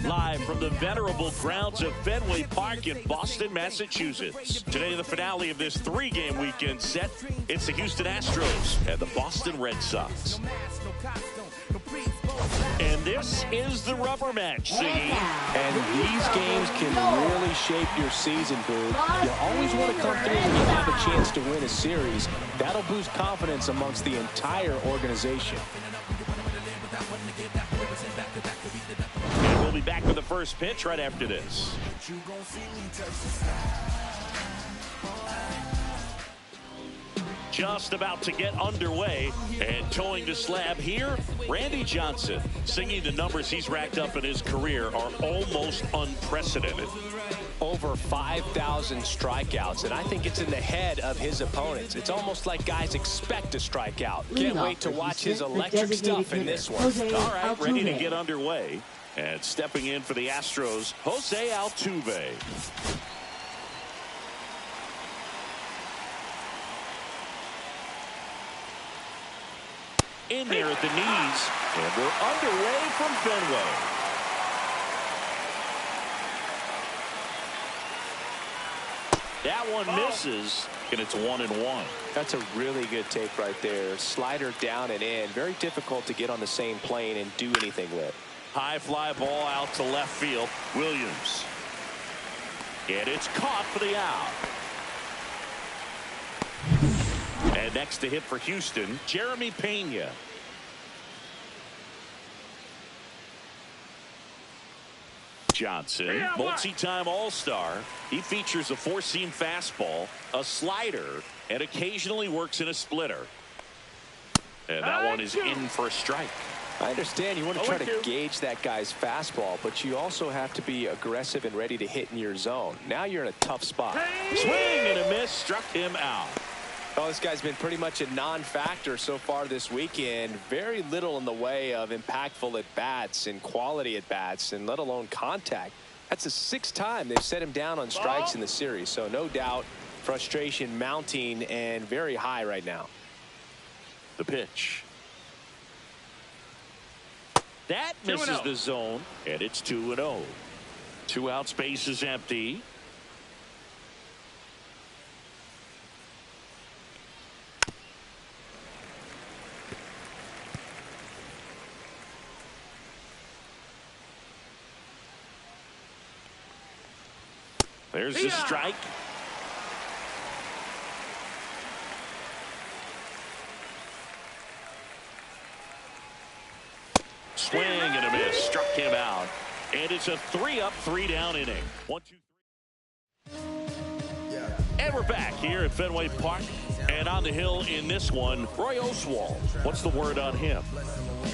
Live from the venerable grounds of Fenway Park in Boston, Massachusetts. Today, the finale of this three-game weekend set. It's the Houston Astros and the Boston Red Sox. And this is the rubber match, Siggy. And these games can really shape your season, Boo. You always want to come through when you have a chance to win a series. That'll boost confidence amongst the entire organization. And we'll be back with the first pitch right after this. Just about to get underway, and towing the slab here, Randy Johnson. Singing the numbers he's racked up in his career are almost unprecedented. Over 5,000 strikeouts, and I think it's in the head of his opponents. It's almost like guys expect to strike out. Can't wait to watch his electric stuff in this one. All right, ready to get underway. And stepping in for the Astros, Jose Altuve. In there at the knees, and we're underway from Fenway. That one misses, and it's 1-1. That's a really good take right there. Slider down and in. Very difficult to get on the same plane and do anything with. High fly ball out to left field. Williams. And it's caught for the out. And next to hit for Houston, Jeremy Pena. Johnson, multi-time All-Star. He features a four-seam fastball, a slider, and occasionally works in a splitter. And that one is in for a strike. I understand you want to try to gauge that guy's fastball, but you also have to be aggressive and ready to hit in your zone. Now you're in a tough spot. Swing and a miss, struck him out. Well, this guy's been pretty much a non-factor so far this weekend. Very little in the way of impactful at-bats and quality at-bats, and let alone contact. That's the sixth time they've set him down on strikes in the series, so no doubt frustration mounting and very high right now. The pitch. That misses the zone, and it's 2-0. 2 out, space is empty. There's the strike. Swing and a miss, struck him out. And it's a 3-up, 3-down inning. 1, 2, 3. And we're back here at Fenway Park. And on the hill in this one, Roy Oswalt. What's the word on him?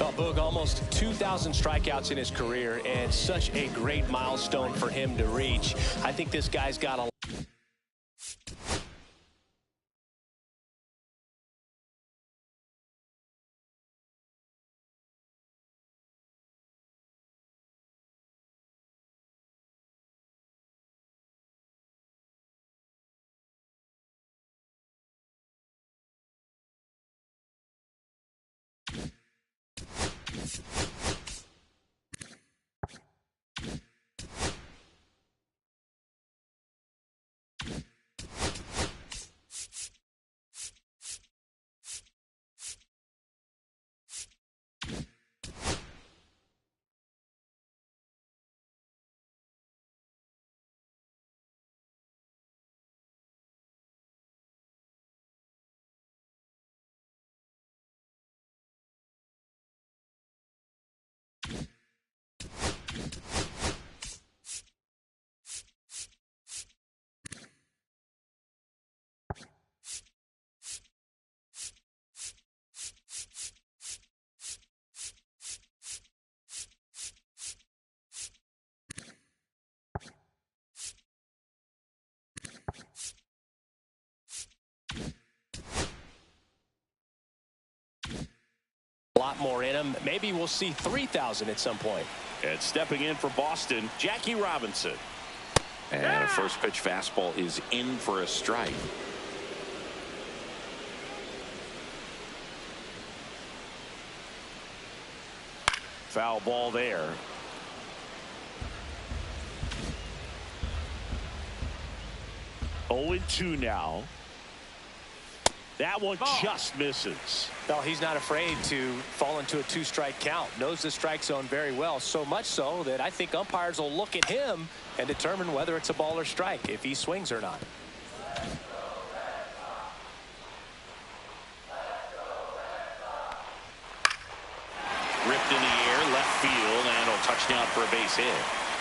Well, Boog, almost 2,000 strikeouts in his career, and such a great milestone for him to reach. I think this guy's got a lot more in him. Maybe we'll see 3,000 at some point. And stepping in for Boston, Jackie Robinson. And a first pitch fastball is in for a strike. Foul ball there. Oh, 2 now. That one just misses. Well, he's not afraid to fall into a 2-strike count. Knows the strike zone very well, so much so that I think umpires will look at him and determine whether it's a ball or strike, if he swings or not. Ripped in the air, left field, and a touchdown for a base hit.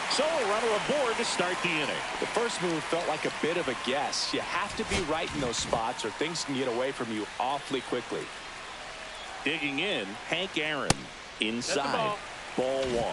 So a runner aboard to start the inning. The first move felt like a bit of a guess. You have to be right in those spots or things can get away from you awfully quickly. Digging in, Hank Aaron inside. Ball 1.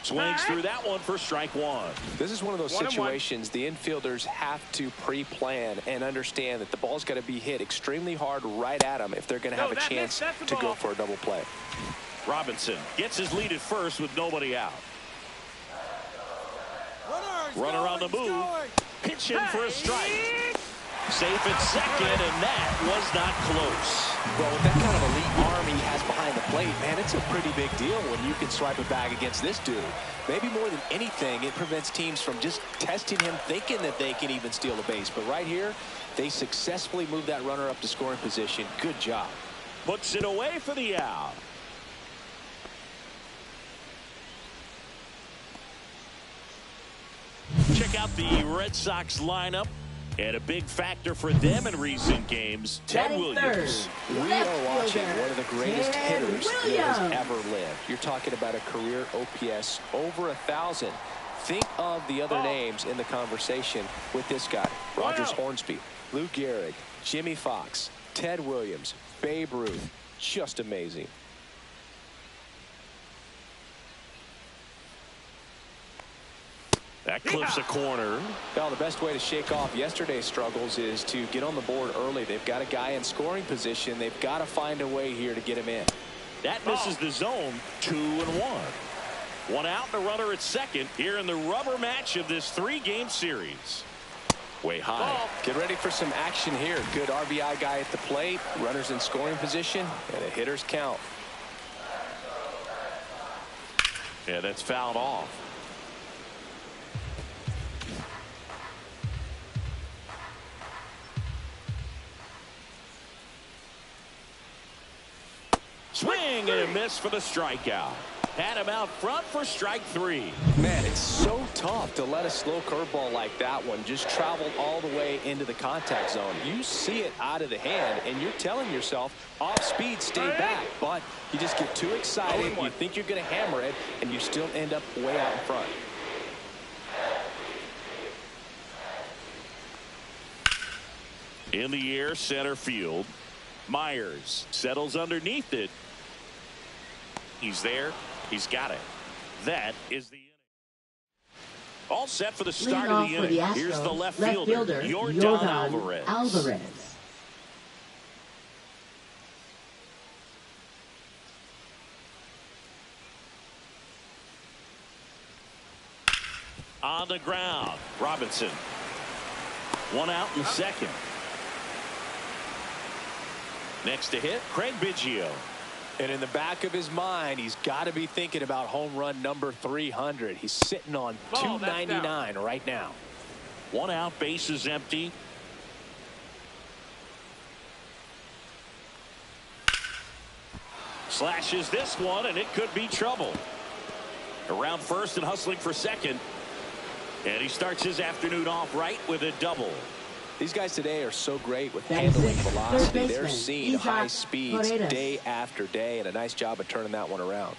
Swings through that one for strike 1. This is one of those situations the infielders have to pre-plan and understand that the ball's got to be hit extremely hard right at them if they're going to have a chance to go for a double play. Robinson gets his lead at first with nobody out. Runner on the move. Pitch in for a strike. Safe at second, and that was not close. Well, with that kind of elite arm he has behind the plate, man, it's a pretty big deal when you can swipe a bag against this dude. Maybe more than anything, it prevents teams from just testing him, thinking that they can even steal a base. But right here, they successfully moved that runner up to scoring position. Good job. Puts it away for the out. Check out the Red Sox lineup. And a big factor for them in recent games, Ted Williams. We are watching one of the greatest hitters that has ever lived. You're talking about a career OPS over 1,000. Think of the other names in the conversation with this guy. Rogers Hornsby, Lou Gehrig, Jimmy Fox, Ted Williams, Babe Ruth. Just amazing. That clips a corner. Well, the best way to shake off yesterday's struggles is to get on the board early. They've got a guy in scoring position. They've got to find a way here to get him in. That misses the zone. 2-1. One out, and a runner at second here in the rubber match of this 3-game series. Way high. Get ready for some action here. Good RBI guy at the plate. Runners in scoring position, and a hitter's count. Yeah, that's fouled off. Swing and a miss for the strikeout. Had him out front for strike 3. Man, it's so tough to let a slow curveball like that one just travel all the way into the contact zone. You see it out of the hand, and you're telling yourself, off speed, stay back. But you just get too excited. You think you're going to hammer it, and you still end up way out in front. In the air, center field. Myers settles underneath it. He's there. He's got it. That is the inning. All set for the start of the inning. Here's the left fielder, Yordan Alvarez. On the ground, Robinson. One out in second. Next to hit, Craig Biggio. And in the back of his mind, he's got to be thinking about home run number 300. He's sitting on 299 right now. One out, base is empty. Slashes this one, and it could be trouble. Around first and hustling for second. And he starts his afternoon off right with a double. These guys today are so great with handling velocity. They're seeing high speeds day after day, and a nice job of turning that one around.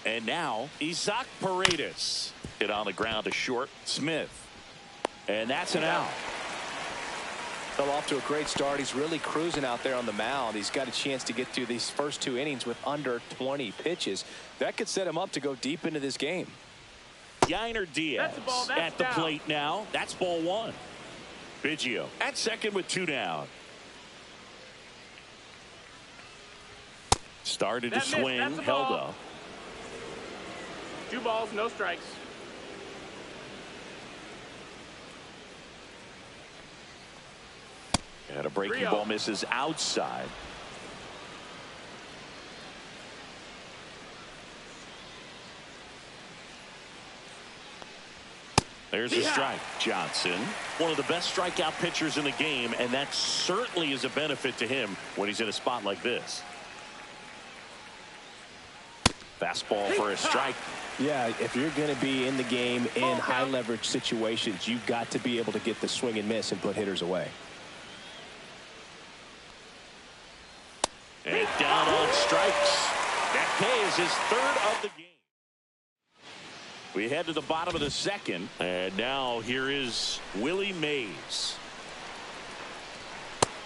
And now, Isaac Paredes. Hit on the ground to short. Smith. And that's an out. Fell off to a great start. He's really cruising out there on the mound. He's got a chance to get through these first 2 innings with under 20 pitches. That could set him up to go deep into this game. Yainer Diaz at the plate now. That's ball 1. Biggio at second with 2 down. Started to swing, held up. 2 balls, no strikes. And a breaking ball misses outside. There's a strike. Johnson, one of the best strikeout pitchers in the game, and that certainly is a benefit to him when he's in a spot like this. Fastball for a strike. Yeah, if you're going to be in the game in high leverage situations, you've got to be able to get the swing and miss and put hitters away. And down on strikes. That K is his third of the game. We head to the bottom of the second, and now here is Willie Mays.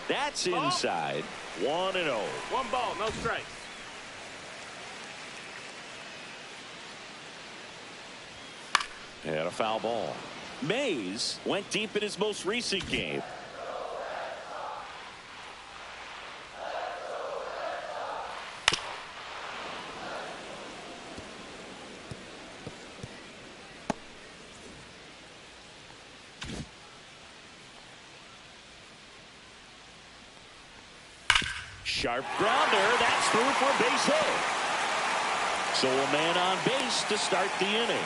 That's inside. 1-0. 1 ball, no strikes. And a foul ball. Mays went deep in his most recent game. Sharp grounder. That's through for a base hit. So a man on base to start the inning.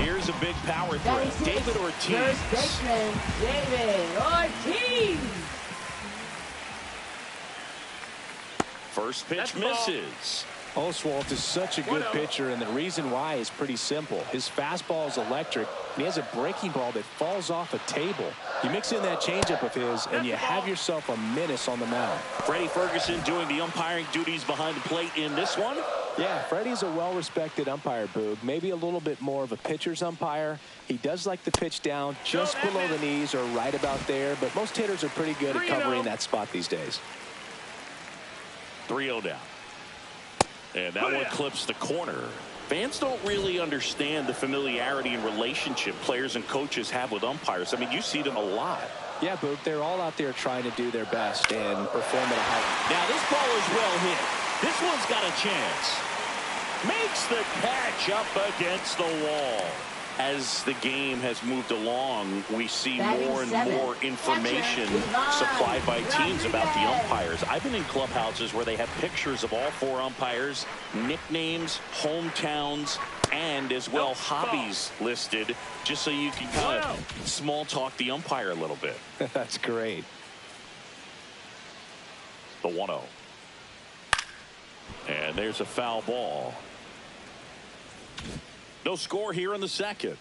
Here's a big power threat. David Ortiz. First baseman, David Ortiz. First pitch misses. Oswalt is such a good pitcher, and the reason why is pretty simple. His fastball is electric, and he has a breaking ball that falls off a table. You mix in that changeup of his, and you have yourself a menace on the mound. Freddie Ferguson doing the umpiring duties behind the plate in this one. Yeah, Freddie's a well-respected umpire, Boog. Maybe a little bit more of a pitcher's umpire. He does like the pitch down just below the knees or right about there, but most hitters are pretty good at covering that spot these days. 3-0 down. And that one clips the corner. Fans don't really understand the familiarity and relationship players and coaches have with umpires. I mean, you see them a lot. Yeah, Boog, they're all out there trying to do their best and perform at a high. Now, this ball is well hit. This one's got a chance. Makes the catch up against the wall. As the game has moved along, we see more and more information supplied by teams about the umpires. I've been in clubhouses where they have pictures of all 4 umpires, nicknames, hometowns, and as well hobbies listed, just so you can kind of small talk the umpire a little bit. That's great. The 1-0. And there's a foul ball. No score here in the second.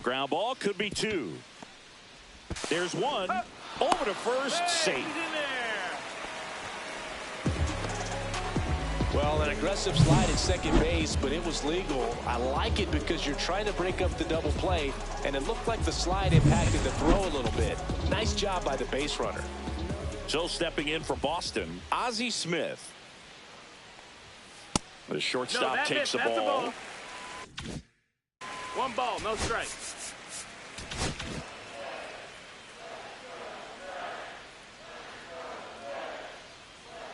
Ground ball, could be 2. There's 1. Over to first, safe. Well, an aggressive slide at second base, but it was legal. I like it because you're trying to break up the double play, and it looked like the slide impacted the throw a little bit. Nice job by the base runner. So stepping in for Boston, Ozzie Smith. The shortstop takes the ball. 1 ball, no strikes.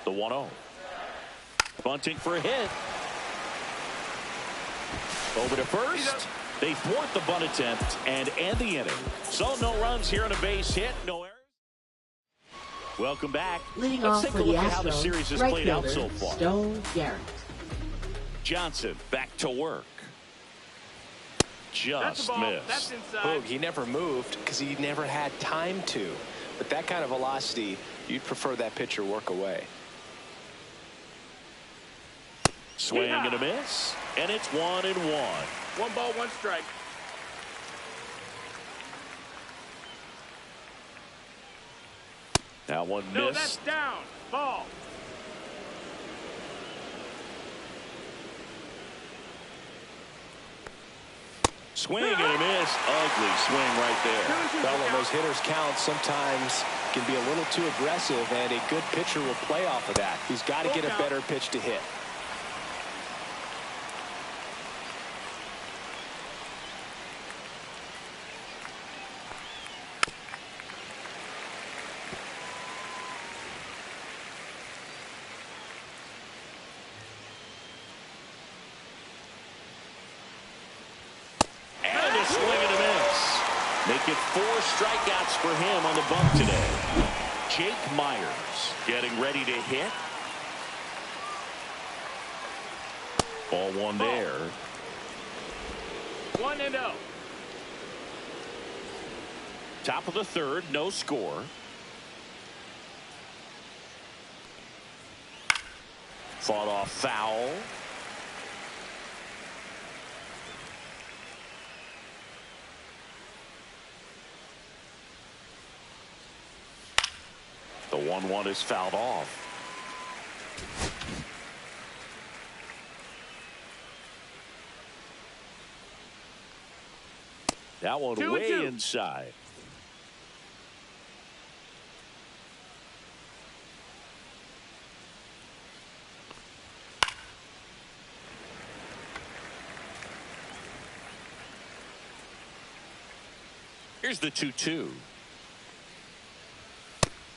The 1-0. Bunting for a hit. Over to first. They thwart the bunt attempt and end the inning. So no runs here on a base hit. No errors. Welcome back. Leading Let's off take for a look the at how the Astros, series has right played out so fielder, far. Stone Garrett. Johnson back to work. Just missed. Boog, he never moved because he never had time to. But that kind of velocity, you'd prefer that pitcher work away. Swing and a miss. And it's 1-1. 1 ball, 1 strike. Now one No, missed. that's down. Ball. Swing and a miss. Ugly swing right there. Well, when those hitters count, sometimes can be a little too aggressive, and a good pitcher will play off of that. He's got to get a better pitch to hit. with 4 strikeouts for him on the bump today. Jake Myers getting ready to hit. Ball 1 there. 1-0. Top of the 3rd, no score. Fought off foul. The 1-1 is fouled off. That one 2-2. way inside. Here's the 2-2.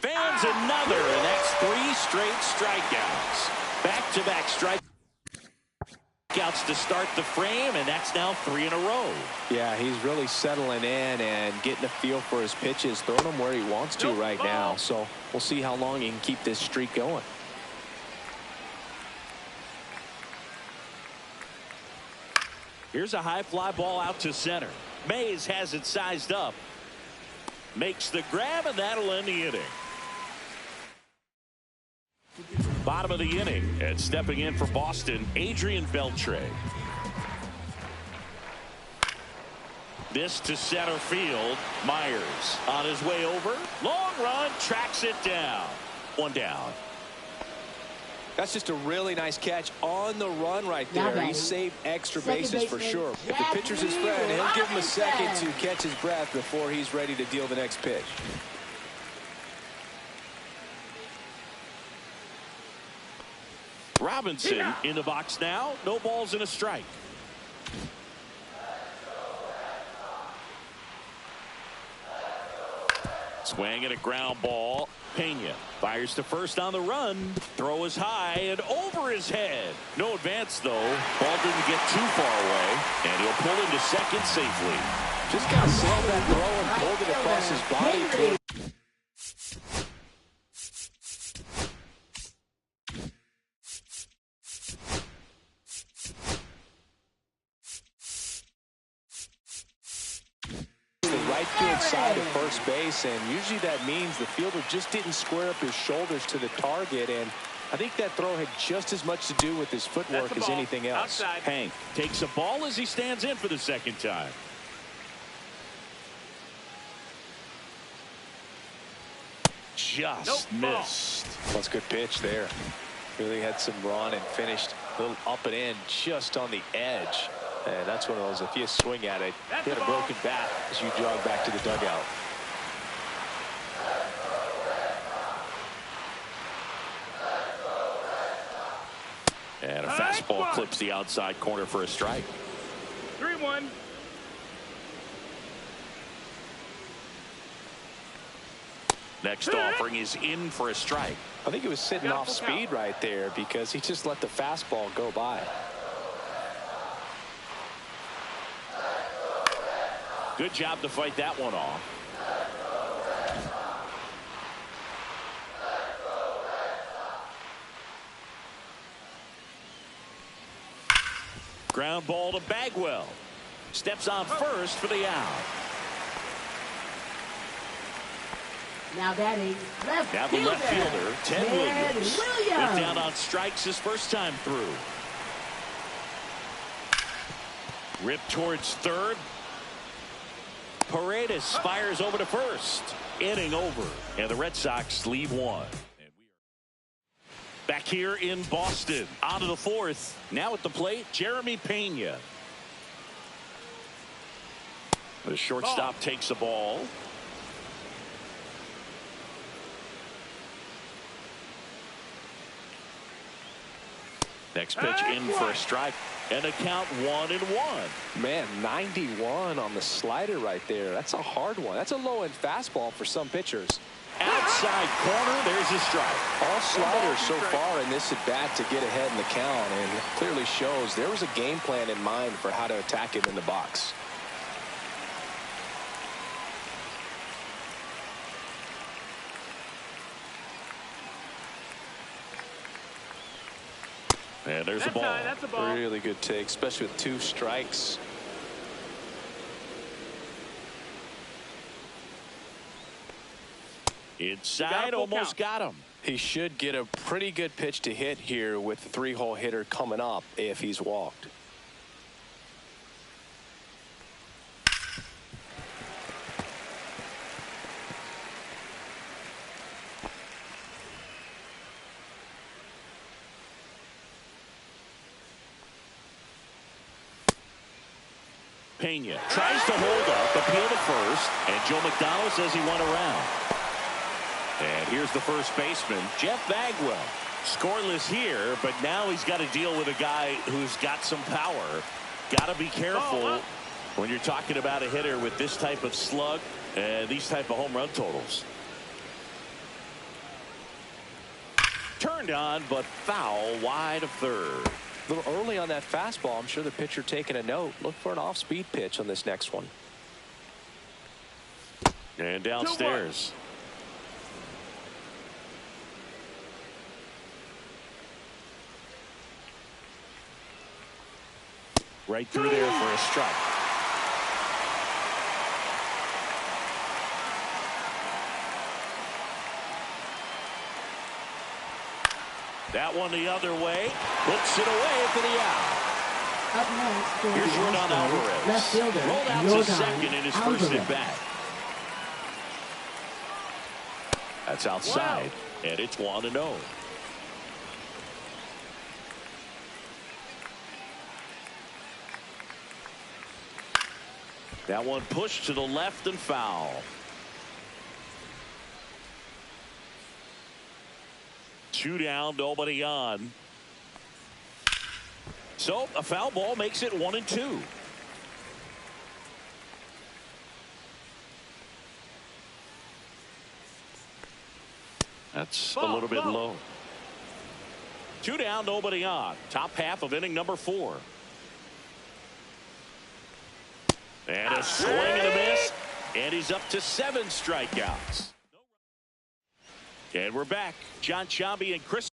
Fans another, and that's 3 straight strikeouts. Back-to-back strikeouts to start the frame, and that's now 3 in a row. Yeah, he's really settling in and getting a feel for his pitches, throwing them where he wants to right now. So we'll see how long he can keep this streak going. Here's a high fly ball out to center. Mays has it sized up. Makes the grab, and that'll end the inning. Bottom of the inning, and stepping in for Boston, Adrian Beltre. This to center field. Myers on his way over. Long run, tracks it down. 1 down. That's just a really nice catch on the run right there. He saved extra bases for sure. If the pitcher's his friend, he'll give him a second to catch his breath before he's ready to deal the next pitch. Robinson in the box now. No balls and a strike. Swing and a ground ball. Pena fires to first on the run. Throw is high and over his head. No advance though. Ball didn't get too far away, and he'll pull into second safely. Just kind of sailed that throw and pulled it across his body. Right field side of first base, and usually that means the fielder just didn't square up his shoulders to the target, and I think that throw had just as much to do with his footwork as anything else. Outside. Hank takes a ball as he stands in for the second time. Just missed. That's a good pitch there. Really had some run and finished a little up and in just on the edge. And that's one of those, if you swing at it, hit a broken bat as you jog back to the dugout. And a fastball clips the outside corner for a strike. 3-1. Next offering is in for a strike. I think he was sitting off speed right there because he just let the fastball go by. Good job to fight that one off. Ground ball to Bagwell. Steps on first for the out. Now batting left Now the left fielder, Ted Williams. Went down on strikes his first time through. Rip towards third. Paredes fires over to first. Inning over, and the Red Sox lead 1. And we are back here in Boston. On to the 4th. Now at the plate, Jeremy Pena. The shortstop takes the ball. Next pitch in for a strike, and a count 1-1. Man, 91 on the slider right there. That's a hard one. That's a low-end fastball for some pitchers. Outside corner, there's a strike. All sliders so far in this at-bat to get ahead in the count, and it clearly shows there was a game plan in mind for how to attack him in the box. And there's a ball. That's a ball. Really good take, especially with 2 strikes. Inside, almost got him. He should get a pretty good pitch to hit here with the 3-hole hitter coming up if he's walked. Pena tries to hold up, appeal to first, and Joe McDonald says he went around. And here's the first baseman, Jeff Bagwell. Scoreless here, but now he's got to deal with a guy who's got some power. Got to be careful when you're talking about a hitter with this type of slug and these type of home run totals. Turned on, but foul wide of third. A little early on that fastball. I'm sure the pitcher taking a note. Look for an off-speed pitch on this next one. And downstairs. Right through there for a strike. That one the other way. Puts it away for the out. Up next, Here's Rodon Alvarez. left fielder, Rolled out to second in his first at bat. That's outside, and it's 1-0. That one pushed to the left and foul. Two down, nobody on. So a foul ball makes it 1-2. That's a little bit low. Two down, nobody on. Top half of inning number 4. And a swing and a miss. And he's up to 7 strikeouts. And we're back. John Sciambi and Chris.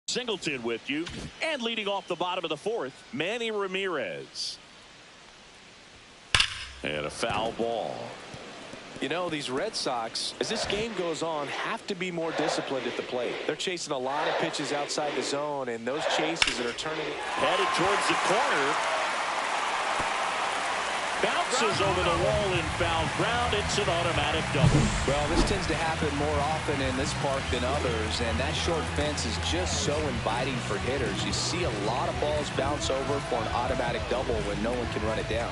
Singleton with you, and leading off the bottom of the 4th, Manny Ramirez. And a foul ball. You know, these Red Sox, as this game goes on, have to be more disciplined at the plate. They're chasing a lot of pitches outside the zone, and those chases that are turning. Headed towards the corner. Bounces over the wall in foul ground. It's an automatic double. Well, this tends to happen more often in this park than others, and that short fence is just so inviting for hitters. You see a lot of balls bounce over for an automatic double when no one can run it down.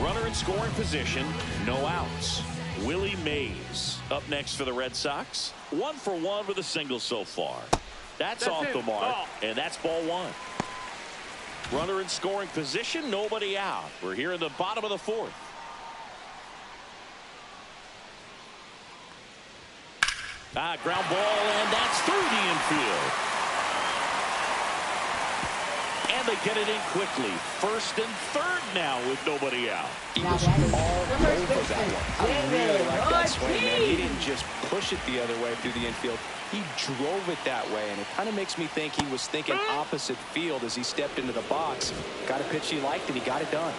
Runner in scoring position, no outs. Willie Mays up next for the Red Sox. 1 for 1 with a single so far. That's off the mark, and that's ball 1. Runner in scoring position, nobody out. We're here in the bottom of the 4th. Ground ball, and that's through the infield. And they get it in quickly. 1st and 3rd now with nobody out. He was all over that one. I really like that swing, man. He didn't just push it the other way through the infield. He drove it that way, and it kind of makes me think he was thinking opposite field as he stepped into the box. Got a pitch he liked, and he got it done.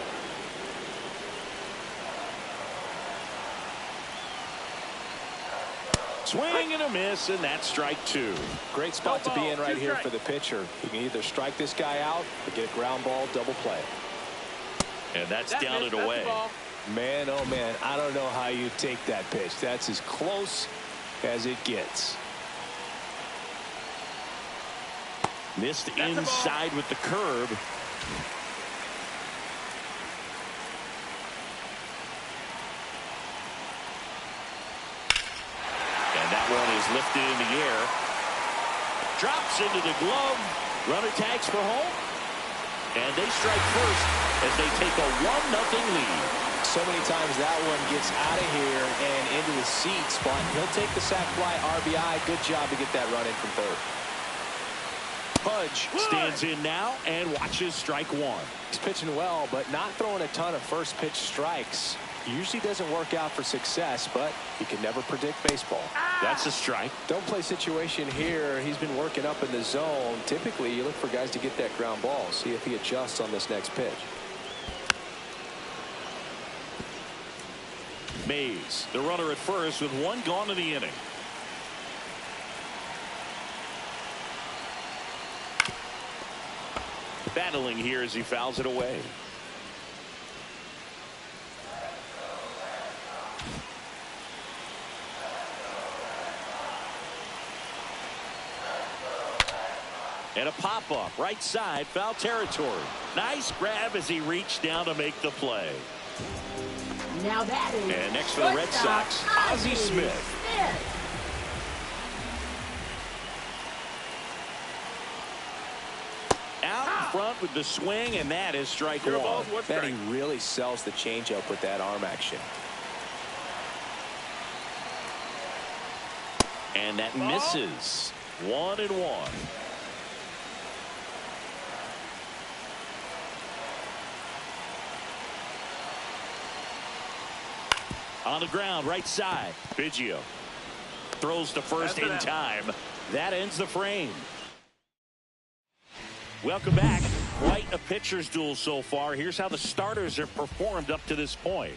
Swing and a miss, and that's strike 2. Great spot to be in right here for the pitcher. You can either strike this guy out or get a ground ball, double play. And that's down and away. Man, oh man, I don't know how you take that pitch. That's as close as it gets. Missed inside with the curve. And that one is lifted in the air. Drops into the glove. Runner tags for home. And they strike first as they take a 1-0 lead. So many times that one gets out of here and into the seat spot. He'll take the sac fly RBI. Good job to get that run in from third. Pudge stands in now and watches strike 1. He's pitching well, but not throwing a ton of first pitch strikes. Usually doesn't work out for success, but you can never predict baseball. That's a strike. Don't play situation here. He's been working up in the zone. Typically, you look for guys to get that ground ball. See if he adjusts on this next pitch. Mays, the runner at first with 1 gone in the inning. Battling here as he fouls it away. And a pop-up right side, foul territory. Nice grab as he reached down to make the play. Now that is and next for the Red Sox, Ozzie Smith. Out in front with the swing, and that is strike 1. Bet he really sells the changeup with that arm action. And that misses. 1-1. On the ground, right side. Biggio throws to first in time. That ends the frame. Welcome back. Quite a pitcher's duel so far. Here's how the starters have performed up to this point.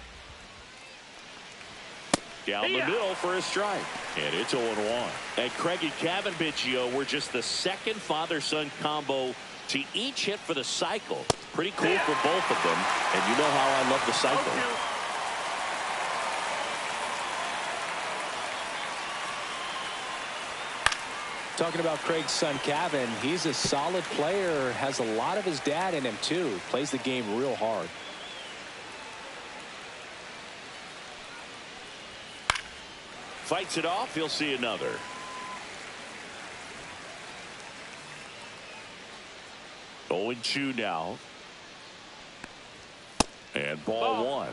Down the middle for a strike. And it's 0-1. And Craig and Kevin Biggio were just the second father-son combo to each hit for the cycle. Pretty cool for both of them. And you know how I love the cycle. Talking about Craig's son, Kevin, he's a solid player, has a lot of his dad in him, too. Plays the game real hard. Fights it off. He'll see another. Oh, 0-2 now. And ball 1.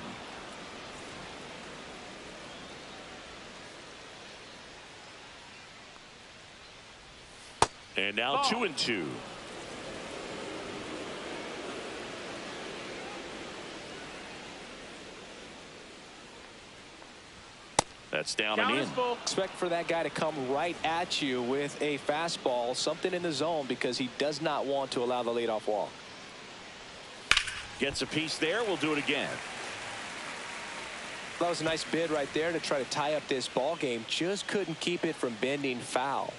And now 2-2. That's down and in. Expect for that guy to come right at you with a fastball, something in the zone, because he does not want to allow the leadoff walk. Gets a piece there. We'll do it again. That was a nice bid right there to try to tie up this ball game. Just couldn't keep it from bending foul.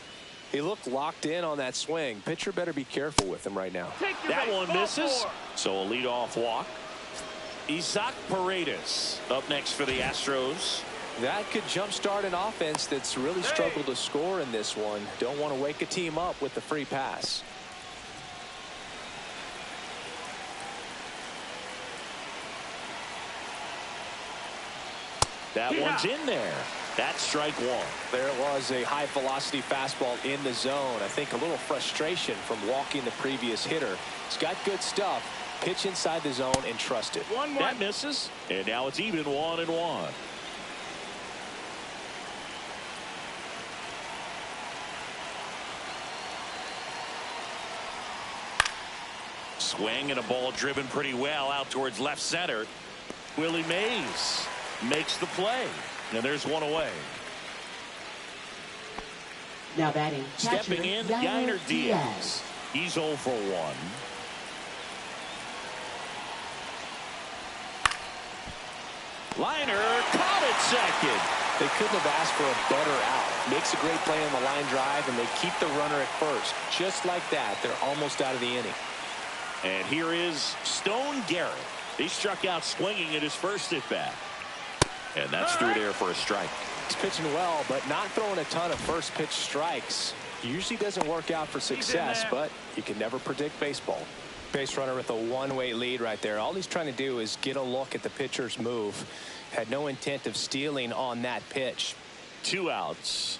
He looked locked in on that swing. Pitcher better be careful with him right now. That one misses. So a leadoff walk. Isaac Paredes up next for the Astros. That could jumpstart an offense that's really struggled to score in this one. Don't want to wake a team up with the free pass. That one's in there. That's strike one. There was a high velocity fastball in the zone. I think a little frustration from walking the previous hitter. He's got good stuff. Pitch inside the zone and trust it. That misses. And now it's even 1-1. Swing and a ball driven pretty well out towards left center. Willie Mays makes the play. And there's one away. Now batting. Stepping in, Yainer Diaz. He's 0 for 1. Liner caught at second. They couldn't have asked for a better out. Makes a great play on the line drive, and they keep the runner at first. Just like that, they're almost out of the inning. And here is Stone Garrett. He struck out swinging at his first at bat. And that's through there for a strike. He's pitching well, but not throwing a ton of first pitch strikes. Usually doesn't work out for success, but you can never predict baseball. Base runner with a one-way lead right there. All he's trying to do is get a look at the pitcher's move. Had no intent of stealing on that pitch. 2 outs.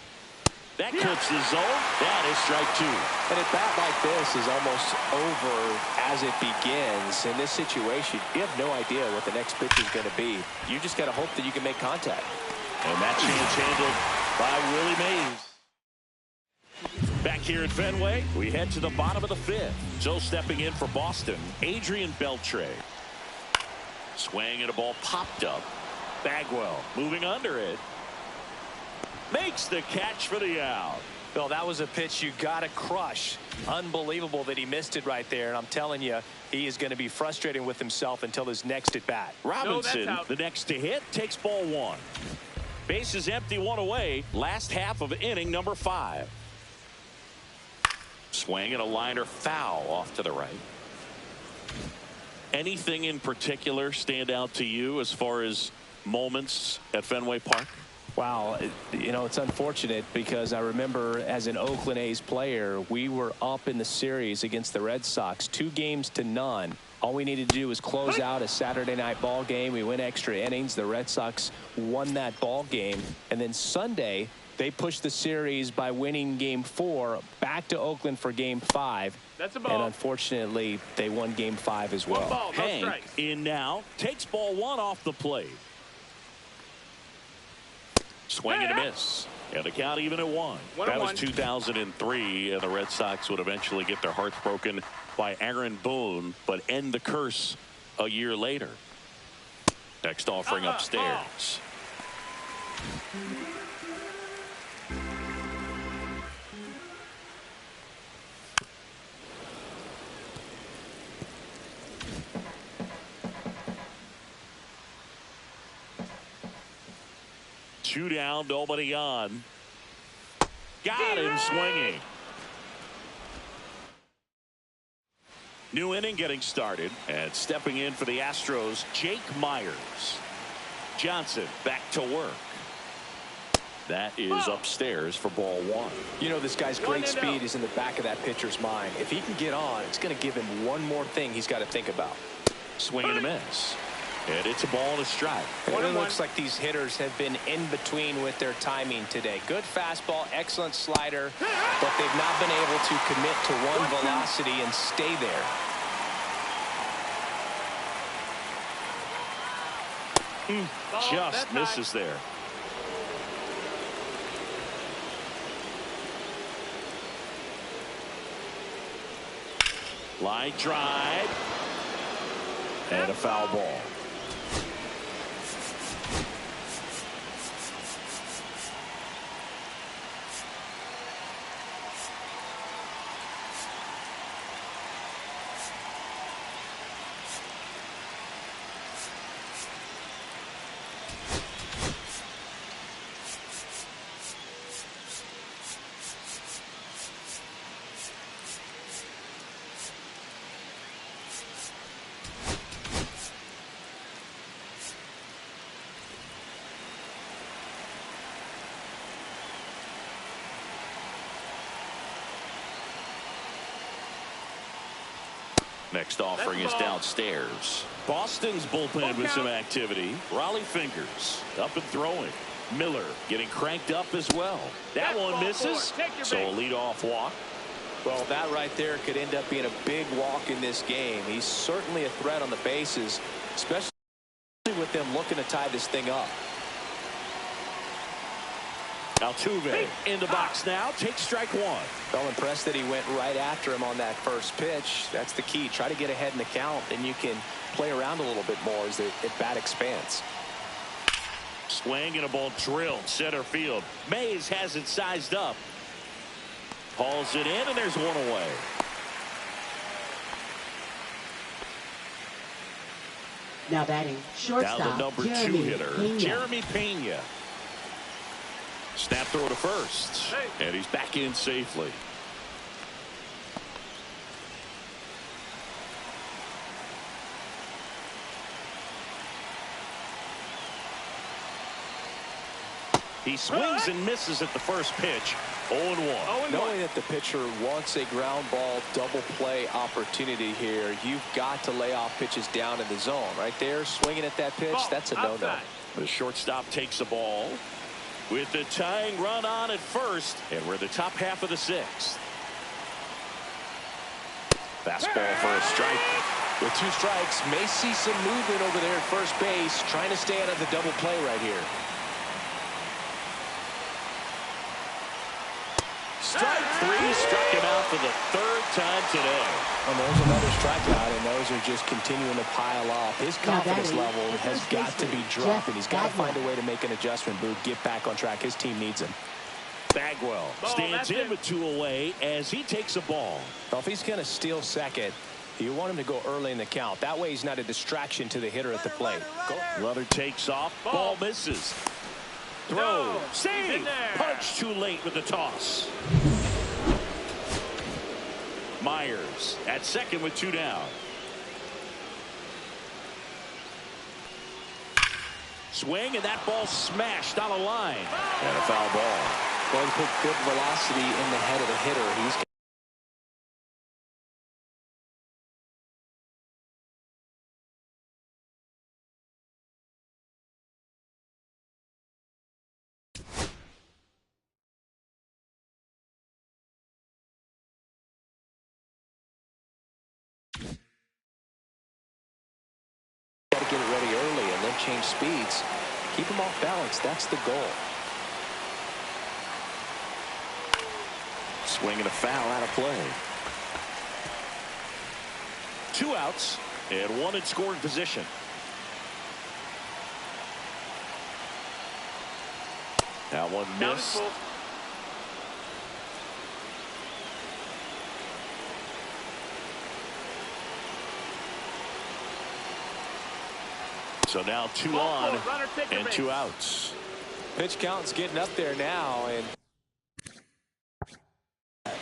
That clips the zone. That is strike 2. And a bat like this is almost over as it begins. In this situation, you have no idea what the next pitch is going to be. You just got to hope that you can make contact. And that chance handled by Willie Mays. Back here at Fenway, we head to the bottom of the 5th. So stepping in for Boston, Adrian Beltre. Swing and a ball popped up. Bagwell moving under it. Makes the catch for the out. Bill, that was a pitch you got to crush. Unbelievable that he missed it right there. And I'm telling you, he is going to be frustrated with himself until his next at bat. Robinson, the next to hit, takes ball 1. Base is empty, 1 away. Last half of inning number 5. Swing and a liner foul off to the right. Anything in particular stand out to you as far as moments at Fenway Park? Wow, you know, it's unfortunate because I remember as an Oakland A's player, we were up in the series against the Red Sox 2-0. All we needed to do was close out a Saturday night ball game. We went extra innings. The Red Sox won that ball game. And then Sunday, they pushed the series by winning game 4 back to Oakland for game 5. That's a ball. And unfortunately, they won game 5 as well. 1 ball, no Hank strike. in now, takes ball 1 off the plate. Swing and a miss. And the count even at 1. That was 2003, and the Red Sox would eventually get their hearts broken by Aaron Boone, but end the curse a year later. Next offering upstairs. Two down, nobody on. Got him swinging. New inning getting started, and stepping in for the Astros, Jake Myers. Johnson back to work. That is upstairs for ball 1. You know, this guy's great speed is in the back of that pitcher's mind. If he can get on, it's going to give him one more thing he's got to think about. Swing and a miss. And it's a ball and a strike. It looks like these hitters have been in between with their timing today. Good fastball, excellent slider, but they've not been able to commit to one velocity and stay there. Just misses there. Line drive. And a foul ball. Next offering is downstairs. Boston's bullpen with some activity. Raleigh fingers up and throwing. Miller getting cranked up as well. That one misses. So a leadoff walk. Well, that right there could end up being a big walk in this game. He's certainly a threat on the bases, especially with them looking to tie this thing up. Altuve in the box now. Takes strike one. Well, impressed that he went right after him on that first pitch. That's the key. Try to get ahead in the count, and you can play around a little bit more as the at-bat expands. Swing and a ball drilled center field. Mays has it sized up. Hauls it in, and there's one away. Now batting shortstop. Now the number Jeremy 2 hitter, Pena. Jeremy Pena. Snap throw to first, and he's back in safely. He swings and misses at the first pitch. 0-1. Knowing that the pitcher wants a ground ball double play opportunity here, you've got to lay off pitches down in the zone. Right there, swinging at that pitch, that's a no-no. The shortstop takes the ball with the tying run on at first, and we're in the top half of the 6th. Fastball for a strike. With 2 strikes, may see some movement over there at first base, trying to stay out of the double play right here. Strike 3, struck him out for the 3rd time today. And there's another strikeout, and those are just continuing to pile up. His confidence level has got to be dropping. He's got to find a way to make an adjustment, Boo, get back on track. His team needs him. Bagwell stands in with 2 away as he takes a ball. Well, if he's going to steal second, you want him to go early in the count. That way he's not a distraction to the hitter at the plate. Runner takes off. Ball misses. Throw. Save. Punch too late with the toss. Myers at second with 2 down. Swing, and that ball smashed on a line. And a foul ball. Well, he put good velocity in the head of the hitter. He's got to get it ready early and then change speeds. Keep him off balance. That's the goal. Swing and a foul out of play. 2 outs and 1 in scoring position. That one missed. So now 2 on and 2 outs. Pitch count's getting up there now, and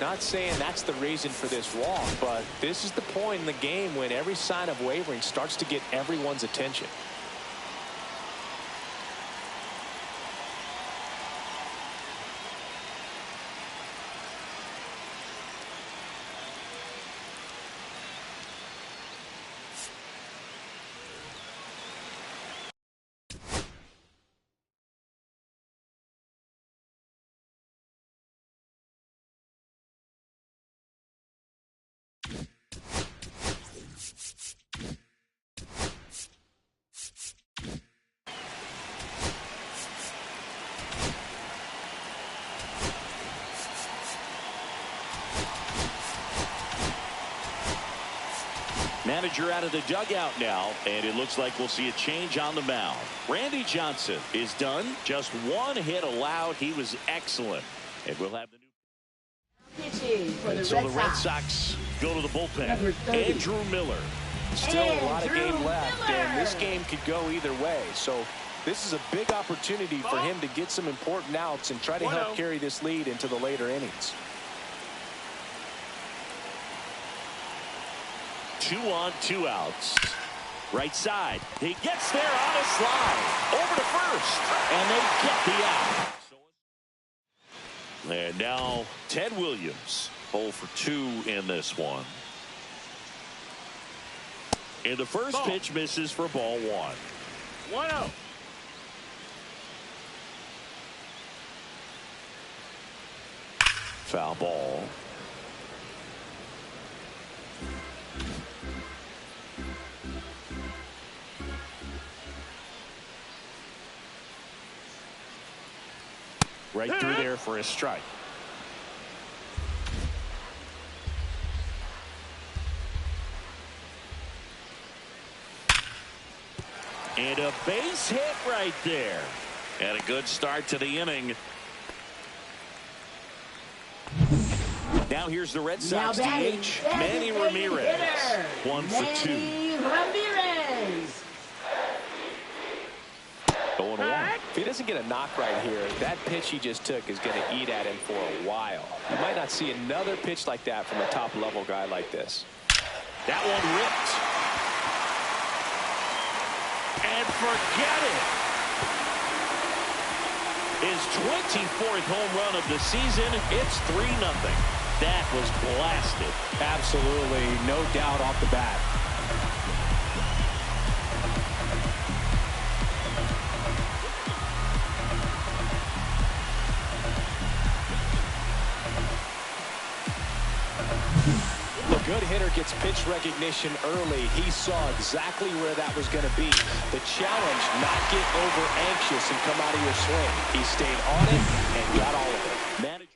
not saying that's the reason for this walk, but this is the point in the game when every sign of wavering starts to get everyone's attention. Manager out of the dugout now, and it looks like we'll see a change on the mound. Randy Johnson is done. Just 1 hit allowed. He was excellent. And we'll have the new Pitching for the Red Sox go to the bullpen. Andrew Miller. Still a lot of game left, and this game could go either way. So this is a big opportunity for him to get some important outs and try to help carry this lead into the later innings. 2 on, 2 outs. Right side. He gets there on a slide. Over to first. And they get the out. And now Ted Williams. 0 for 2 in this one. And the first pitch misses for ball one. 1-0. Foul ball. Right through there for a strike. And a base hit right there. And a good start to the inning. Now here's the Red Sox DH, Manny Ramirez. 1 for 2. Manny Ramirez. 0-1. If he doesn't get a knock right here, that pitch he just took is going to eat at him for a while. You might not see another pitch like that from a top-level guy like this. That one ripped. And forget it. His 24th home run of the season. It's 3-0. That was blasted. Absolutely, no doubt off the bat. The good hitter gets pitch recognition early. He saw exactly where that was going to be. The challenge, not get over anxious and come out of your swing. He stayed on it and got all of it. Manager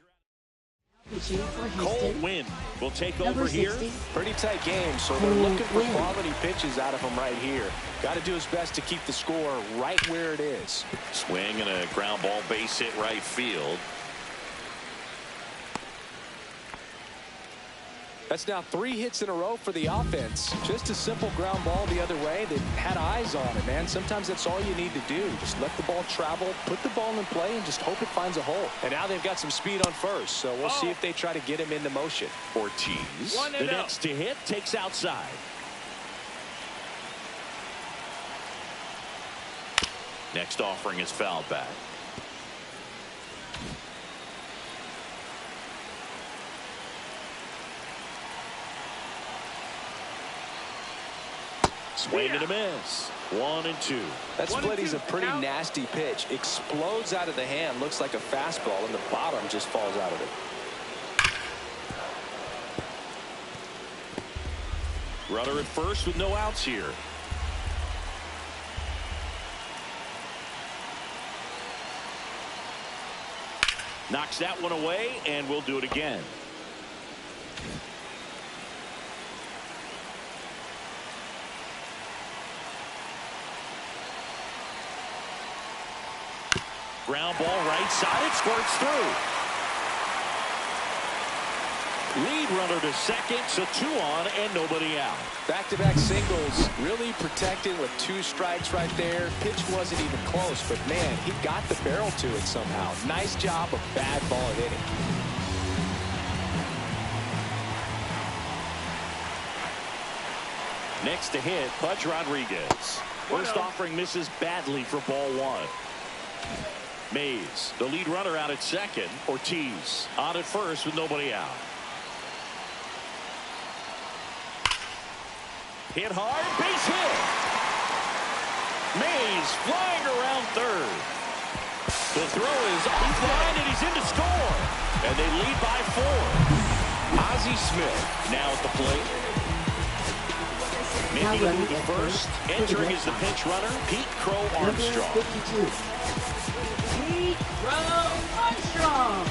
For Cold Houston. Wind will take Number over here. 60. Pretty tight game, so they're looking for quality pitches out of him right here. Got to do his best to keep the score right where it is. Swing and a ground ball base hit right field. That's now 3 hits in a row for the offense. Just a simple ground ball the other way. They had eyes on it, man. Sometimes that's all you need to do. Just let the ball travel, put the ball in play, and just hope it finds a hole. And now they've got some speed on first, so we'll see if they try to get him into motion. Ortiz, 1-0. the next to hit, takes outside. Next offering is fouled back. Swing and a miss. 1-2. That split is a 1-2 pretty count. nasty pitch. Explodes out of the hand, looks like a fastball, and the bottom just falls out of it. Runner at first with no outs here. Knocks that one away, and we'll do it again. Ground ball right side. It squirts through. Lead runner to second, so 2 on and nobody out. Back-to-back singles, really protected with 2 strikes right there. Pitch wasn't even close, but man, he got the barrel to it somehow. Nice job of bad ball at hitting. Next to hit, Pudge Rodriguez. First offering misses badly for ball 1. Mays, the lead runner, out at second. Ortiz on at first with nobody out. Hit hard, base hit. Mays flying around third. The throw is offline and he's in to score. And they lead by 4. Ozzie Smith now at the plate. Making a move at first. Entering is the pinch runner, Pete Crow Armstrong. Number 52. Pete Crow Armstrong.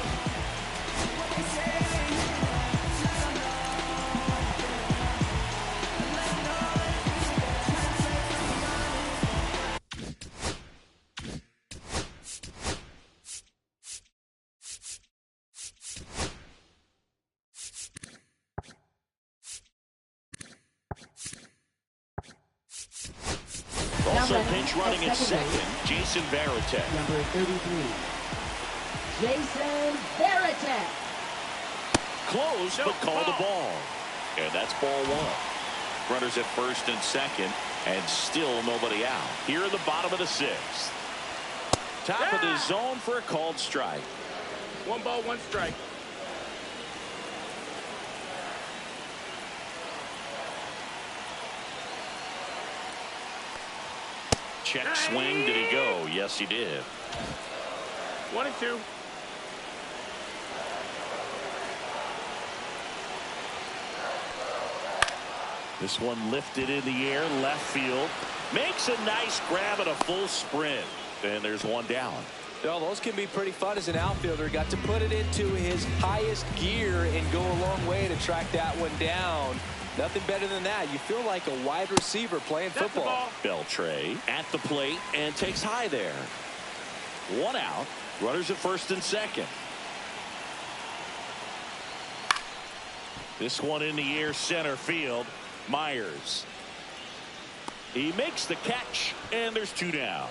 Also pinch running at second, Jason Varitek. Number 33. Jason Varitek. Close, but called a ball. And that's ball 1. Runners at first and second, and still nobody out. Here in the bottom of the 6th. Top of the zone for a called strike. 1 ball, 1 strike. check swing. Did he go? Yes, he did. 1-2. This one lifted in the air, left field. Makes a nice grab at a full sprint. And there's one down. Well, those can be pretty fun as an outfielder. Got to put it into his highest gear and go a long way to track that one down. Nothing better than that. You feel like a wide receiver playing football. Beltre at the plate and takes high there. One out. Runners at first and second. This one in the air, center field. Myers. He makes the catch, and there's two down.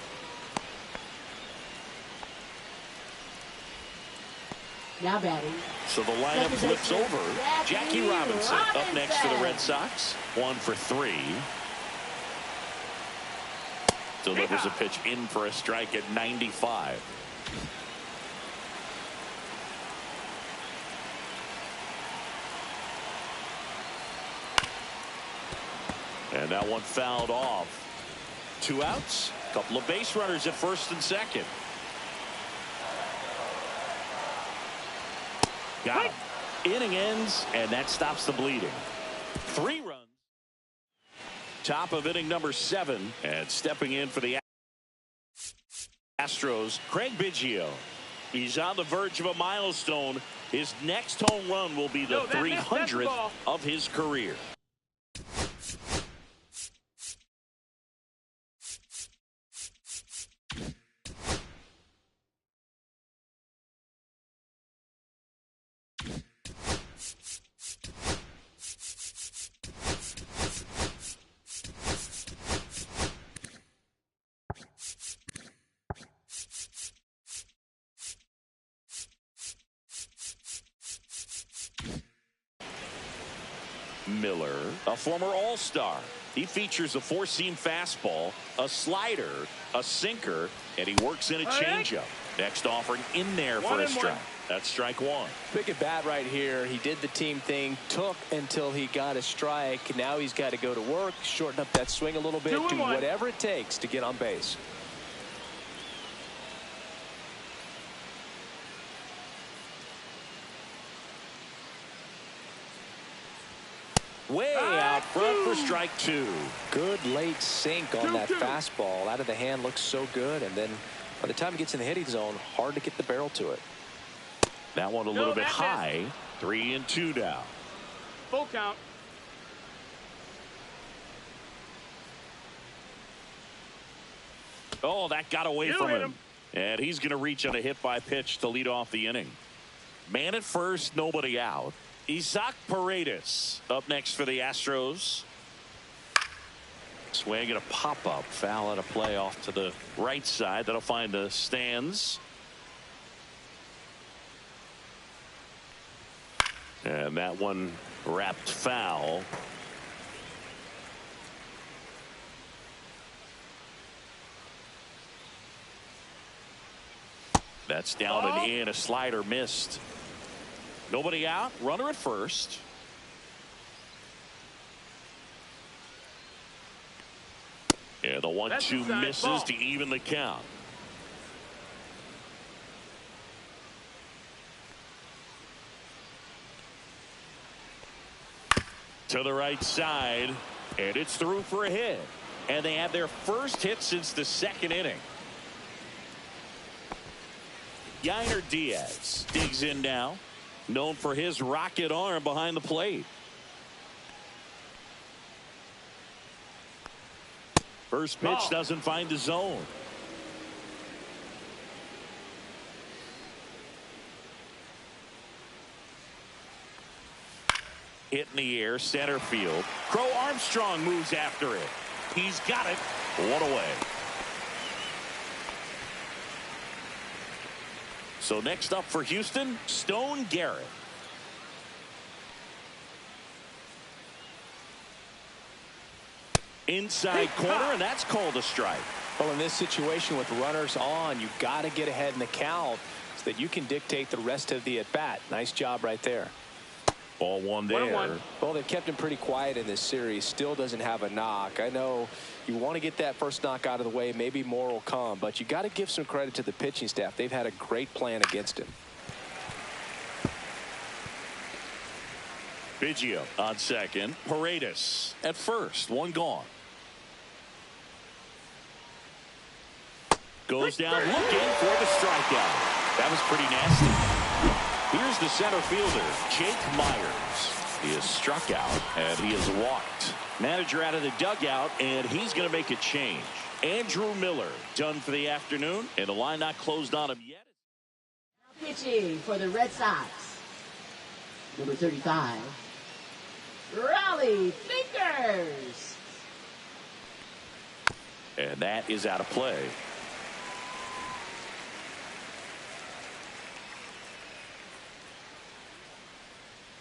Now batting. So the lineup flips over. Jackie Robinson up next for the Red Sox. 1 for 3. Delivers a pitch in for a strike at 95. And that one fouled off. 2 outs. Couple of base runners at first and second. Got him. Inning ends, and that stops the bleeding. 3 runs. Top of inning number 7, and stepping in for the Astros, Craig Biggio. He's on the verge of a milestone. His next home run will be the 300th of his career. Miller, a former All-Star. He features a 4-seam fastball, a slider, a sinker, and he works in a changeup. Next offering in there for a strike. That's strike 1. Big at bat right here. He did the team thing, took until he got a strike. Now he's got to go to work, shorten up that swing a little bit, do whatever it takes to get on base. Way out front for strike 2. Good late sink on that fastball. Out of the hand, looks so good. And then by the time it gets in the hitting zone, hard to get the barrel to it. That one a little bit high. 3-2 now. Full count. Oh, that got away from him. And he's going to reach on a hit by pitch to lead off the inning. Man at first, nobody out. Isaac Paredes up next for the Astros. Swing and a pop-up. Foul at a play off to the right side. That'll find the stands. And that one wrapped foul. That's down and in. A slider missed. Nobody out. Runner at first. Yeah, the 1-2 misses to even the count. To the right side, and it's through for a hit. And they have their first hit since the 2nd inning. Yainer Diaz digs in now, known for his rocket arm behind the plate. First pitch doesn't find the zone. Hit in the air, center field. Crow Armstrong moves after it. He's got it. 1 away. So next up for Houston, Stone Garrett. Inside corner, and that's called a strike. Well, in this situation with runners on, you've got to get ahead in the count so that you can dictate the rest of the at-bat. Nice job right there. Ball one there. 1-1. Well, they've kept him pretty quiet in this series. Still doesn't have a knock. I know you want to get that first knock out of the way. Maybe more will come, but you got to give some credit to the pitching staff. They've had a great plan against him. Biggio on second. Paredes at first. One gone. Goes down looking for the strikeout. That was pretty nasty. Here's the center fielder, Jake Myers. He is struck out and he is walked. Manager out of the dugout, and he's going to make a change. Andrew Miller done for the afternoon, and the line not closed on him yet. Now pitching for the Red Sox, number 35, Raleigh Fingers. And that is out of play.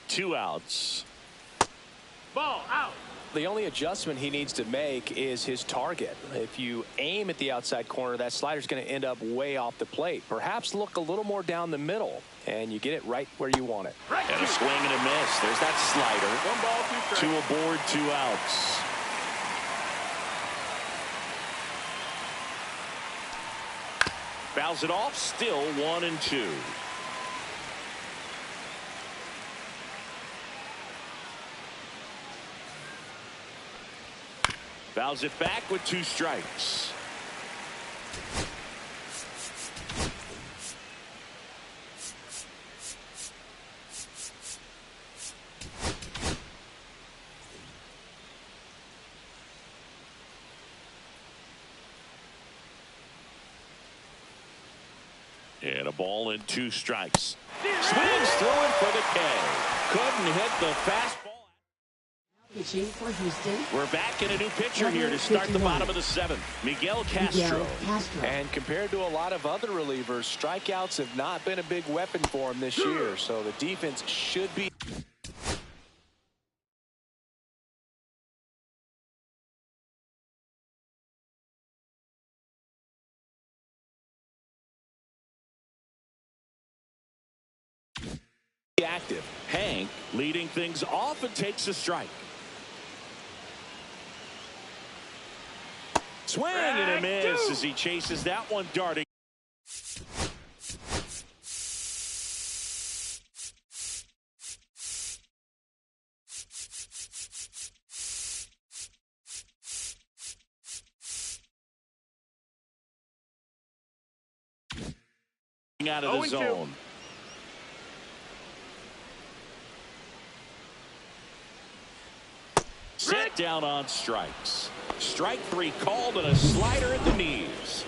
Two outs. Ball out. The only adjustment he needs to make is his target. If you aim at the outside corner, that slider's going to end up way off the plate. Perhaps look a little more down the middle, and you get it right where you want it. And a swing and a miss. There's that slider. 1 ball, 2 strikes. 2 aboard, 2 outs. Fouls it off. Still 1-2. Fouls it back with 2 strikes. And a ball and 2 strikes. Swings through it for the K. Couldn't hit the fastball. Pitching for Houston, We're back in a new pitcher here to start the bottom of the 7th. Miguel Castro. And compared to a lot of other relievers, strikeouts have not been a big weapon for him this year. So the defense should be. Active. Hank leading things off and takes a strike. Swing and a miss as he chases that one darting. Out of the zone. Set down on strikes. Strike 3 called and a slider at the knees.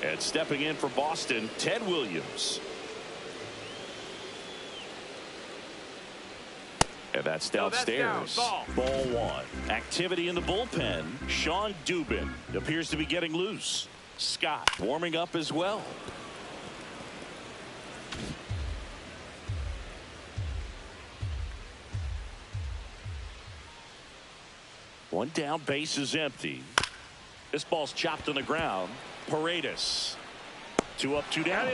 And stepping in for Boston, Ted Williams. And that's downstairs. Ball 1. Activity in the bullpen. Sean Dubin appears to be getting loose. Scott warming up as well. One down, base is empty. This ball's chopped on the ground. Paredes. 2 up, 2 down.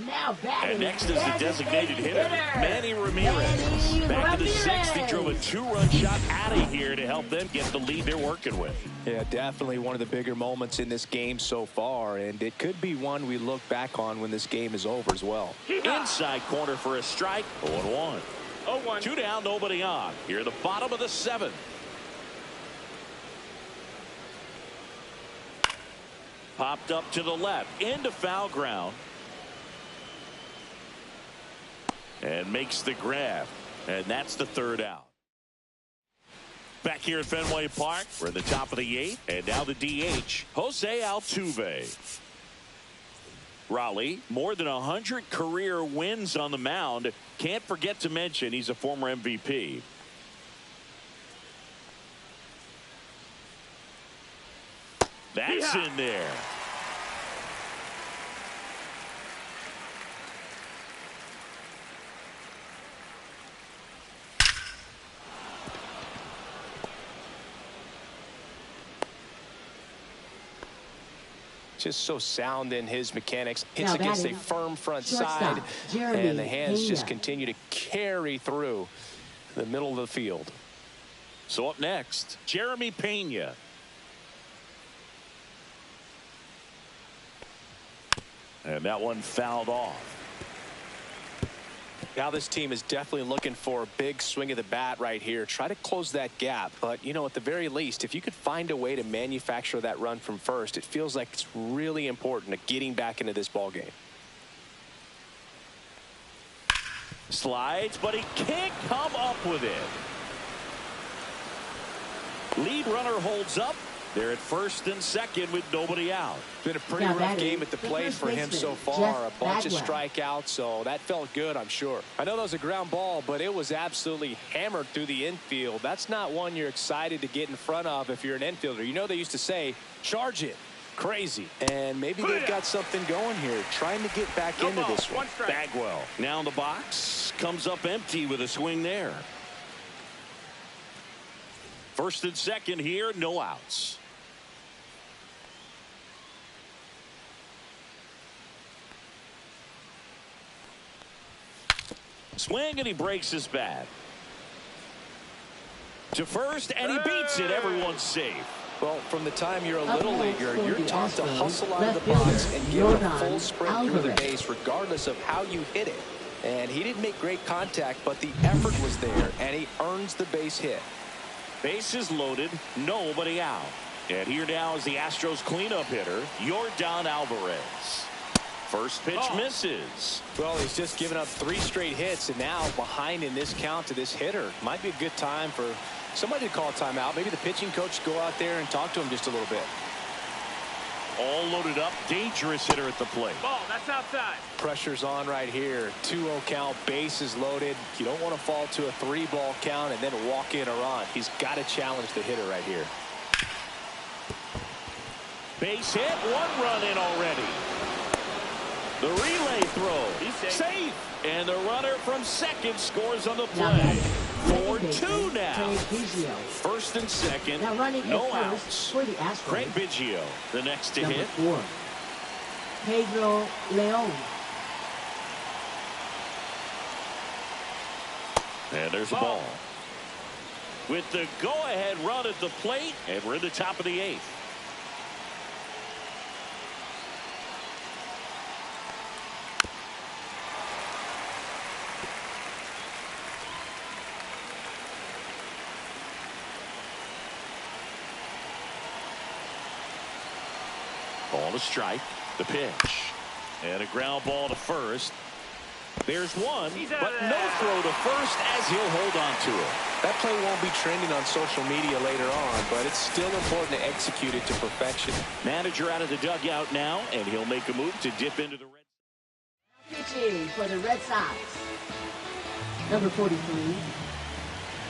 Now batting. And next is the designated hitter, Manny Ramirez. Back to the 6th, he drove a 2-run shot out of here to help them get the lead they're working with. Yeah, definitely one of the bigger moments in this game so far, and it could be one we look back on when this game is over as well. Inside corner for a strike. 0-1. 0-1. 2 down, nobody on. Here at the bottom of the 7th. Popped up to the left into foul ground. And makes the grab. And that's the 3rd out. Back here at Fenway Park, we're at the top of the 8th. And now the DH, Jose Altuve. Raleigh, more than 100 career wins on the mound. Can't forget to mention he's a former MVP. That's in there. Just so sound in his mechanics. Hits Now against a batting, firm front shortstop, side. Jeremy And the hands Pena. just continue to carry through the middle of the field. So up next, Jeremy Pena. And that one fouled off. Now this team is definitely looking for a big swing of the bat right here. Try to close that gap. But, you know, at the very least, if you could find a way to manufacture that run from first, it feels like it's really important to getting back into this ball game. Slides, but he can't come up with it. Lead runner holds up. They're at first and second with nobody out. Been a pretty rough game at the plate for him so far. A bunch of strikeouts, so that felt good, I'm sure. I know that was a ground ball, but it was absolutely hammered through the infield. That's not one you're excited to get in front of if you're an infielder. You know they used to say, charge it. Crazy. And maybe they've got something going here, trying to get back into this one. Bagwell now in the box, comes up empty with a swing there. First and second here, no outs. Swing, and he breaks his bat. To first, and he beats it. Everyone's safe. Well, from the time you're a little leaguer, you're taught to hustle out of the box and give it a full sprint through the base regardless of how you hit it. And he didn't make great contact, but the effort was there, and he earns the base hit. Bases loaded, nobody out. And here now is the Astros cleanup hitter, Yordan Alvarez. First pitch misses. Well, he's just given up 3 straight hits, and now behind in this count to this hitter. Might be a good time for somebody to call a timeout. Maybe the pitching coach go out there and talk to him just a little bit. All loaded up, dangerous hitter at the plate. Ball, that's outside. Pressure's on right here. 2-0 count, bases loaded. You don't want to fall to a 3-ball count and then walk in a run. He's got to challenge the hitter right here. Base hit, 1 run in already. The relay throw, safe, and the runner from second scores on the play. 4-2 now. First and second, no outs. Craig Biggio, the next to hit. 4, Pedro Leon. And there's a ball. With the go-ahead run at the plate, and we're in the top of the 8th. Ball to strike, the pitch, and a ground ball to first. There's one, but no throw to first as he'll hold on to it. That play won't be trending on social media later on, but it's still important to execute it to perfection. Manager out of the dugout now, and he'll make a move to dip into the Red Sox. Pitching for the Red Sox, number 43,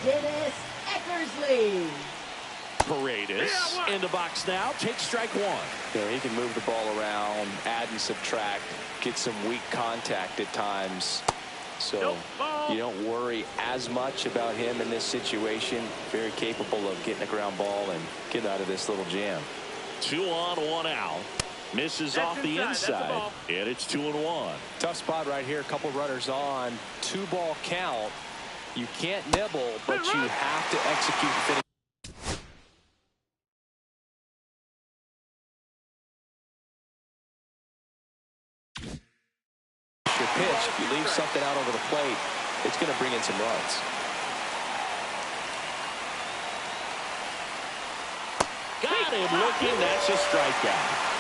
Dennis Eckersley. Paredes in the box now. Takes strike 1. Yeah, he can move the ball around, add and subtract, get some weak contact at times. So you don't worry as much about him in this situation. Very capable of getting a ground ball and getting out of this little jam. 2 on, 1 out. Misses off the inside, and it's 2-1. Tough spot right here. A couple runners on. 2-ball count. You can't nibble, but you have to execute and finish. Your pitch, if you leave something out over the plate, it's going to bring in some runs. Got him looking. That's a strikeout.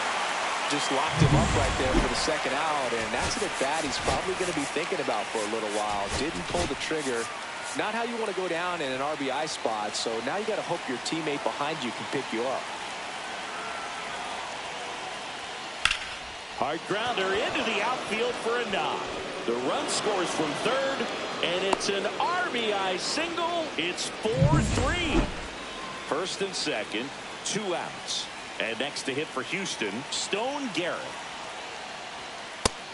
Just locked him up right there for the second out, and that's an at-bat he's probably going to be thinking about for a little while. Didn't pull the trigger. Not how you want to go down in an RBI spot, so now you got to hope your teammate behind you can pick you up. Hard grounder into the outfield for a knock. The run scores from third, and it's an RBI single. It's 4-3. First and second, 2 outs. And next to hit for Houston, Stone Garrett.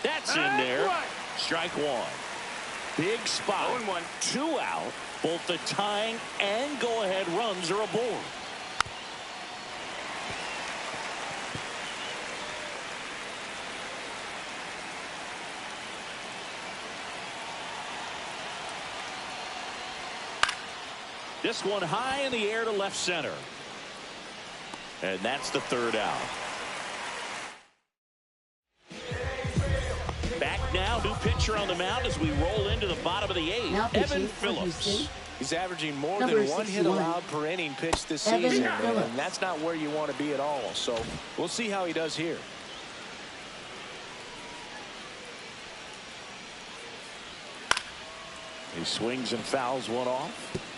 That's in there. Strike 1. Big spot. 2 out. Both the tying and go-ahead runs are aboard. This one high in the air to left center. And that's the third out. Back now, new pitcher on the mound as we roll into the bottom of the eighth. Evan Phillips. He's averaging more Number than 1 hit 61. allowed per inning pitched this Evan season, Phillips. and that's not where you want to be at all. So we'll see how he does here. He swings and fouls one off.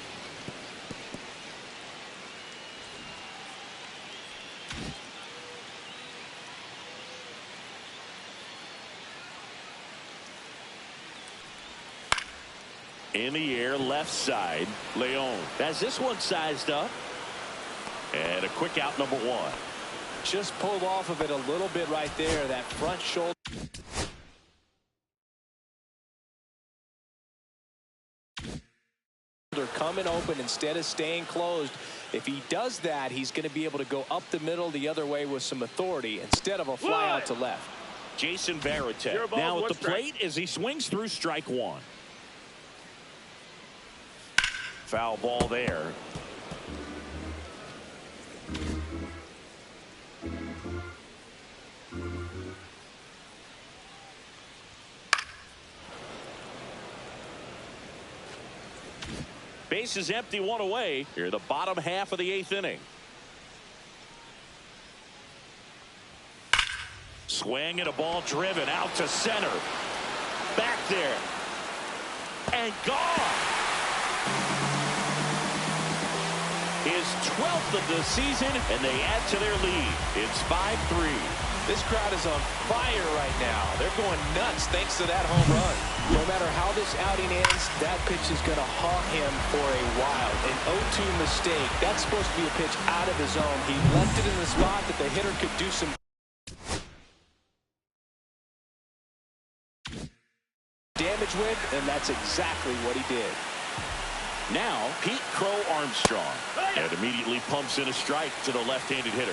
In the air, left side, Leon. Has this one sized up. And a quick out, number one. Just pulled off of it a little bit right there. That front shoulder. They're coming open instead of staying closed. If he does that, he's going to be able to go up the middle the other way with some authority instead of a fly out to left. Jason Varitek now at the plate as he swings through strike one. Foul ball there. Base is empty, one away. Here, the bottom half of the eighth inning. Swing and a ball driven out to center. Back there. And gone. His 12th of the season, and they add to their lead. It's 5-3. This crowd is on fire right now. They're going nuts thanks to that home run. No matter how this outing ends, that pitch is going to haunt him for a while. An 0-2 mistake. That's supposed to be a pitch out of the zone. He left it in the spot that the hitter could do some damage with, and that's exactly what he did. Now, Pete Crow Armstrong. And immediately pumps in a strike to the left-handed hitter.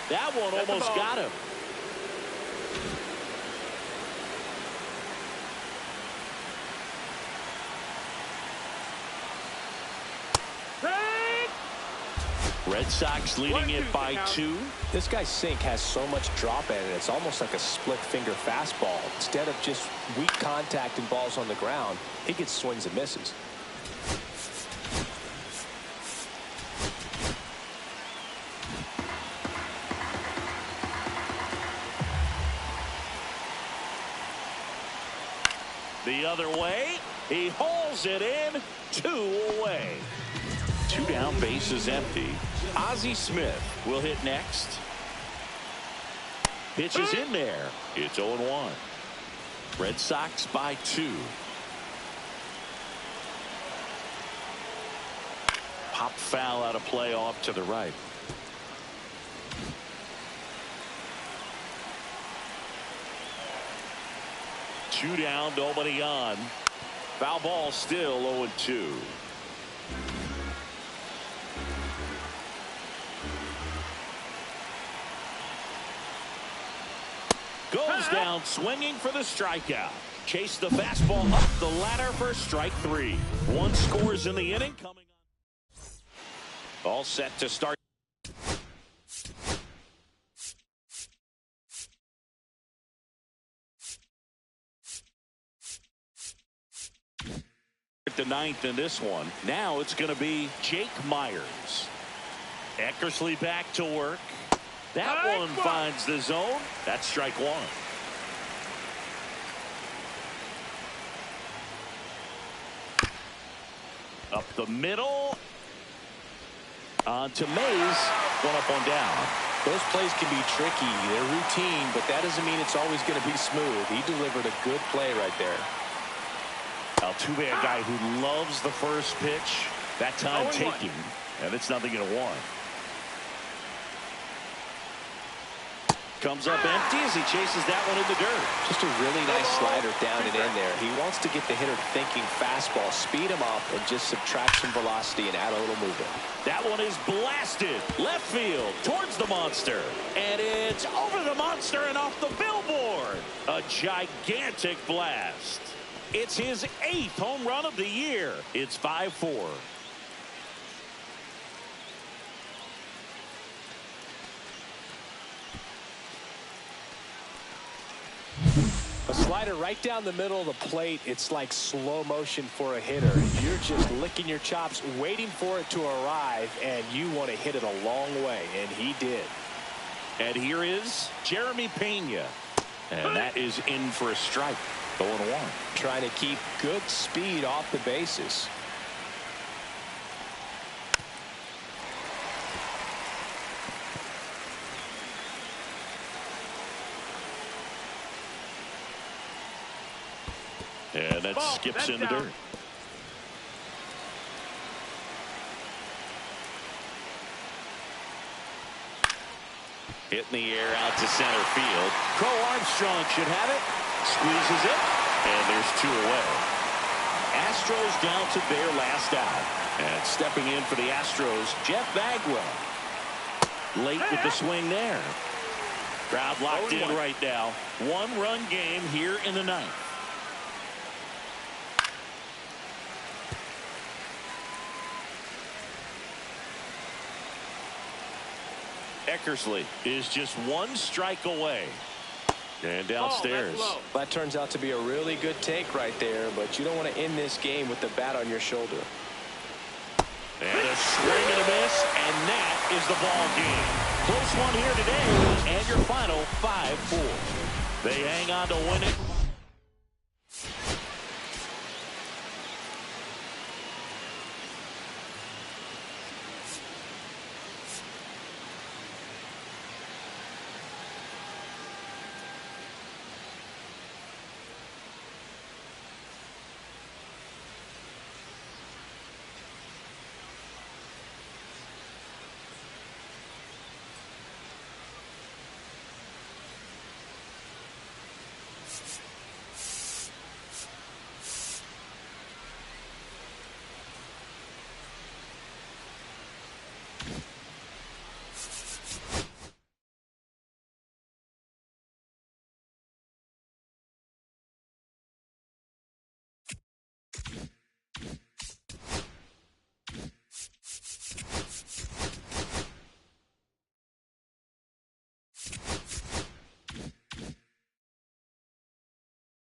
That one almost got him. Red Sox leading it by 2. This guy's sink has so much drop in it. It's almost like a split finger fastball. Instead of just weak contact and balls on the ground, he gets swings and misses. The other way, he hauls it in, 2 away. 2 down, bases empty. Ozzie Smith will hit next. Pitch is in there. It's 0-1. Red Sox by 2. Pop foul out of play off to the right. Two down, nobody on. Foul ball still 0-2. Goes down swinging for the strikeout. Chase the fastball up the ladder for strike 3. 1 scores in the inning. Coming on. All set to start. The 9th in this one. Now it's going to be Jake Myers. Eckersley back to work. That one finds the zone. That's strike 1. Up the middle. On to Mays. 1 up, 1 down. Those plays can be tricky. They're routine, but that doesn't mean it's always going to be smooth. He delivered a good play right there. Altuve, a guy who loves the first pitch. That time taking. And it's 0-1. Comes up empty as he chases that one in the dirt. Just a really nice slider down and in there. He wants to get the hitter thinking fastball, speed him up, and just subtract some velocity and add a little movement. That one is blasted left field towards the monster. And it's over the monster and off the billboard. gigantic blast. It's his 8th home run of the year. It's 5-4. A slider right down the middle of the plate. It's like slow motion for a hitter. You're just licking your chops, waiting for it to arrive, and you want to hit it a long way, and he did. And here is Jeremy Pena. And that is in for a strike. 0-1. Trying to keep good speed off the bases. And that skips in the dirt. Hit in the air out to center field. Crow Armstrong should have it. Squeezes it. And there's 2 away. Astros down to their last out. And stepping in for the Astros, Jeff Bagwell. Late with the swing there. Crowd locked in right now. 1-run game here in the 9th. Eckersley is just 1 strike away. And downstairs. That turns out to be a really good take right there, but you don't want to end this game with the bat on your shoulder. And a swing and a miss, and that is the ball game. Close one here today, and your final 5-4. They hang on to win it.